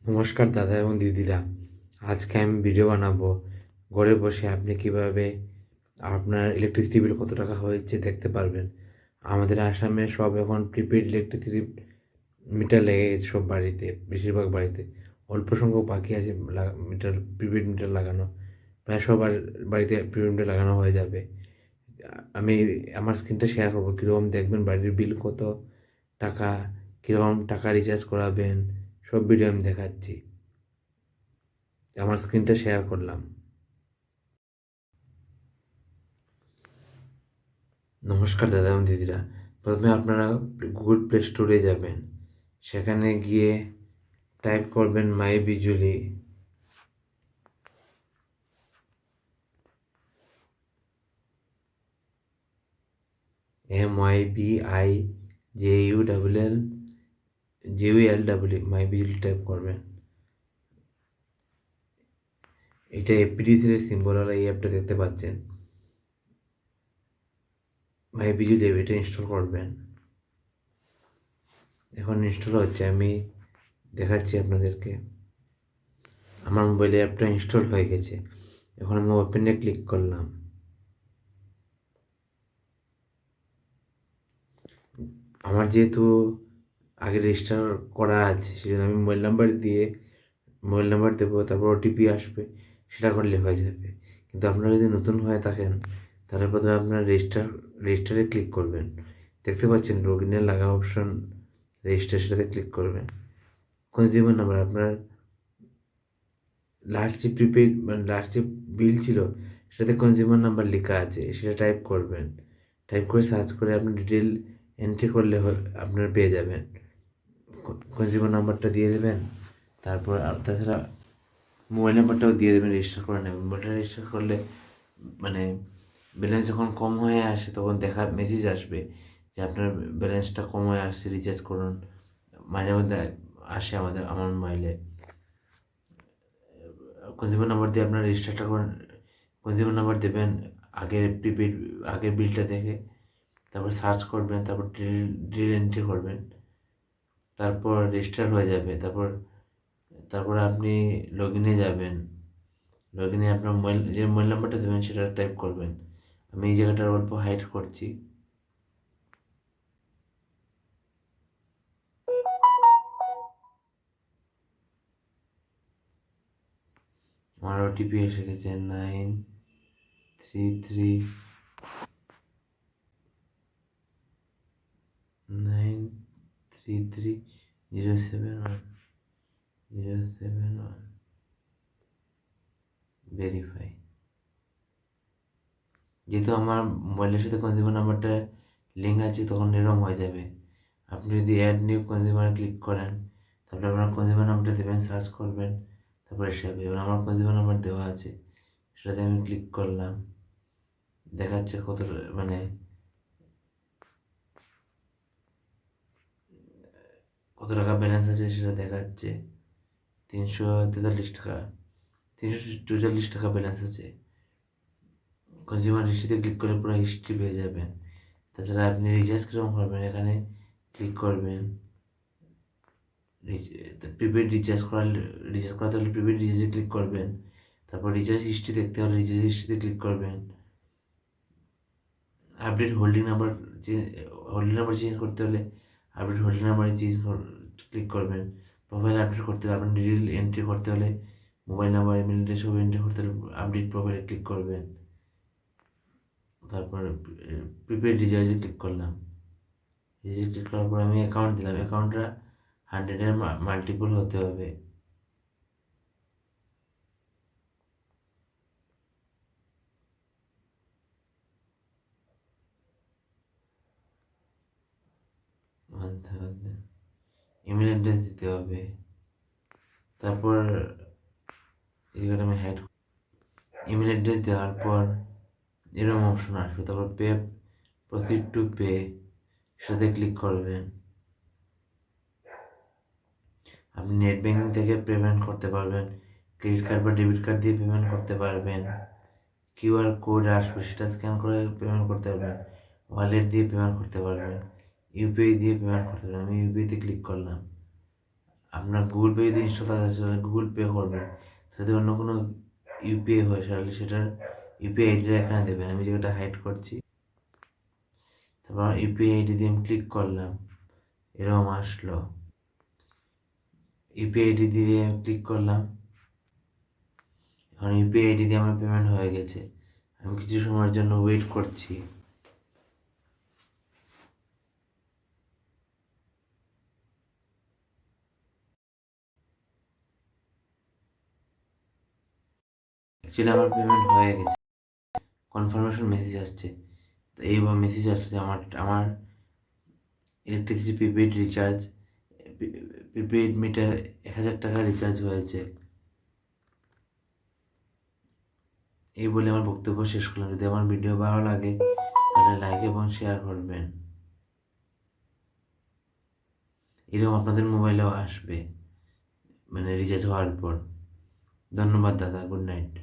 নমস্কার দাদা এবং দিদিরা। আজকে আমি ভিডিও বানাবো ঘরে বসে আপনি কিভাবে আপনার ইলেকট্রিসিটি বিল কত টাকা হয়েছে দেখতে পারবেন। আমাদের আসামে সব এখন প্রিপেড ইলেকট্রিসিটি মিটার লেগে গেছে সব বাড়িতে, বেশিরভাগ বাড়িতে। অল্প সংখ্যক বাকি আছে মিটার, প্রিপেড মিটার লাগানো। প্রায় সবার বাড়িতে প্রিপেড মিটার লাগানো হয়ে যাবে। আমি আমার স্ক্রিনটা শেয়ার করবো, কীরকম দেখবেন বাড়ির বিল কত টাকা, কীরকম টাকা রিচার্জ করাবেন, সব ভিডিও আমি দেখাচ্ছি। আমার স্ক্রিনটা শেয়ার করলাম। নমস্কার দাদা এবং দিদিরা। প্রথমে আপনারা গুগল প্লে স্টোরে যাবেন, সেখানে গিয়ে টাইপ করবেন মাই বিজুলি। MYBIJULL মাই বিজুলি টাইপ করবেন। এটা এপিডি3 সিম্বলওয়ালা এই অ্যাপটা দেখতে পাচ্ছেন, মাই বিজুলি অ্যাপ, এটা ইনস্টল করবেন। এখন ইনস্টল হচ্ছে, আমি দেখাচ্ছি আপনাদেরকে। আমার মোবাইলে অ্যাপটা ইনস্টল হয়ে গেছে। এখন আমি ওপেনে ক্লিক করলাম। আমার যেহেতু আগে রেজিস্টার করা আছে, সেজন্য আমি মোবাইল নাম্বার দেবো, তারপর ওটিপি আসবে, সেটা করলে হয়ে যাবে। কিন্তু আপনারা যদি নতুন হয়ে থাকেন, তাহলে প্রথমে আপনার রেজিস্টারে ক্লিক করবেন। দেখতে পাচ্ছেন লগ ইনের লাগা অপশন, রেজিস্টার, সেটাতে ক্লিক করবেন। কনজিউমার নাম্বার, আপনার লাস্ট যে প্রিপেড মানে লাস্ট যে বিল ছিল, সেটাতে কনজিউমার নাম্বার লেখা আছে, সেটা টাইপ করবেন। টাইপ করে সার্চ করে আপনি ডিটেল এন্ট্রি করলে আপনারা পেয়ে যাবেন। কনজিউমার নাম্বারটা দিয়ে দেবেন, তারপর তাছাড়া মোবাইল নাম্বারটাও দিয়ে দেবেন, রেজিস্টার করে নেবেন। মোবাইলটা রেজিস্টার করলে মানে ব্যালেন্স যখন কম হয়ে আসে তখন মেসেজ আসবে যে আপনার ব্যালেন্সটা কম হয়ে আসছে, রিচার্জ করুন। মাঝে মধ্যে আসে আমার মোবাইলে। কনজিউমার নাম্বার দিয়ে আপনার রেজিস্টারটা করেন। কনজিউমার নাম্বার দেবেন আগের বিলটা দেখে, তারপর সার্চ করবেন, তারপর ডিটেল এন্ট্রি করবেন, তারপর রেজিস্টার হয়ে যাবে। তারপর আপনি লগ ইনে যাবেন। লগ ইনে আপনার মোবাইল নাম্বারটা দেবেন, সেটা টাইপ করবেন। আমি এই জায়গাটা অল্প হাইড করছি। আমার ওটিপি এসে গেছে 933071 ভেরিফাই। যেহেতু আমার মোবাইলের সাথে কনজিউমার নাম্বারটা লিঙ্ক আছে, তখন এরকম হয়ে যাবে। আপনি যদি অ্যাড নিউ কনজিউমার ক্লিক করেন, তারপরে আপনার কনজিউমার নাম্বারটা দেবেন, সার্চ করবেন, তারপরে এসে যাবে। এবার আমার কনজিউমার নাম্বার দেওয়া আছে, সেটাতে আমি ক্লিক করলাম। দেখাচ্ছে মানে কত টাকা ব্যালেন্স আছে সেটা দেখাচ্ছে। 343 টাকা, 344 টাকা ব্যালেন্স আছে। কনজিউমার হিস্ট্রিতে ক্লিক করলে পুরো হিস্ট্রি পেয়ে যাবেন। তাছাড়া আপনি রিচার্জ কীরকম করবেন, এখানে ক্লিক করবেন। প্রিপেড রিচার্জ করাতে হলে প্রিপেড রিচার্জে ক্লিক করবেন। তারপর রিচার্জ হিস্ট্রি দেখতে হলে রিচার্জ হিস্ট্রিতে ক্লিক করবেন। আপডেট হোল্ডিং নাম্বার চেঞ্জ করতে হলে আপডেট হোল্ডিং নাম্বারে ক্লিক করবেন। প্রোফাইল আপডেট করতে হলে আপনার ডিটেল এন্ট্রি করতে হলে মোবাইল নাম্বার, ইমেল অ্যাড্রেস সব এন্ট্রি করতে হলে আপডেট প্রোফাইলে ক্লিক করবেন। তারপর প্রিপেড রিচার্জে ক্লিক করলাম। রিচার্জ ক্লিক করার পর আমি অ্যাকাউন্ট দিলাম। অ্যাকাউন্টটা 100-এর মাল্টিপল হতে হবে। ইমেল অ্যাড্রেস দিতে হবে। তারপর এই জায়গাটা আমি ইমেল অ্যাড্রেস দেওয়ার পর এরকম অপশন আসবে। তারপর প্রসিড টু পে, সেটাতে ক্লিক করবেন। আপনি নেট ব্যাঙ্কিং থেকে পেমেন্ট করতে পারবেন, ক্রেডিট কার্ড বা ডেবিট কার্ড দিয়ে পেমেন্ট করতে পারবেন। কিউআর কোড আসবে, সেটা স্ক্যান করে পেমেন্ট করতে পারবেন। ওয়ালেট দিয়ে পেমেন্ট করতে পারবেন, ইউপিআই দিয়ে পেমেন্ট করতে পারবেন। আমি ইউপিআইতে ক্লিক করলাম। আপনার গুগল পে যদি ইনস্টল থাকে তাহলে গুগল পে করবেন, যদি অন্য কোনো ইউপিআই হয় তাহলে সেটার ইউপিআই আইডিটা এখানে দেবেন। আমি যেটা হাইড করছি, তারপর ইউপিআই আইডি দিয়ে আমি ক্লিক করলাম, এরকম আসলো। ইউপিআই আইডি দিয়ে ক্লিক করলাম, এখন ইউপিআই আইডি দিয়ে আমার পেমেন্ট হয়ে গেছে। আমি কিছু সময়ের জন্য ওয়েট করছি। অ্যাকচুয়ালি আমার পেমেন্ট হয়ে গেছে, কনফার্মেশন মেসেজ আসছে। তো এইবার মেসেজ আসছে আমার আমার electricity prepaid recharge, prepaid meter 1000 টাকা রিচার্জ হয়েছে। এই বলে আমার বক্তব্য শেষ করলাম। যদি আমার ভিডিও ভালো লাগে তাহলে লাইক এবং শেয়ার করবেন। এরকম আপনাদের মোবাইলেও আসবে, মানে রিচার্জ হওয়ার পর। ধন্যবাদ দাদা, গুড নাইট।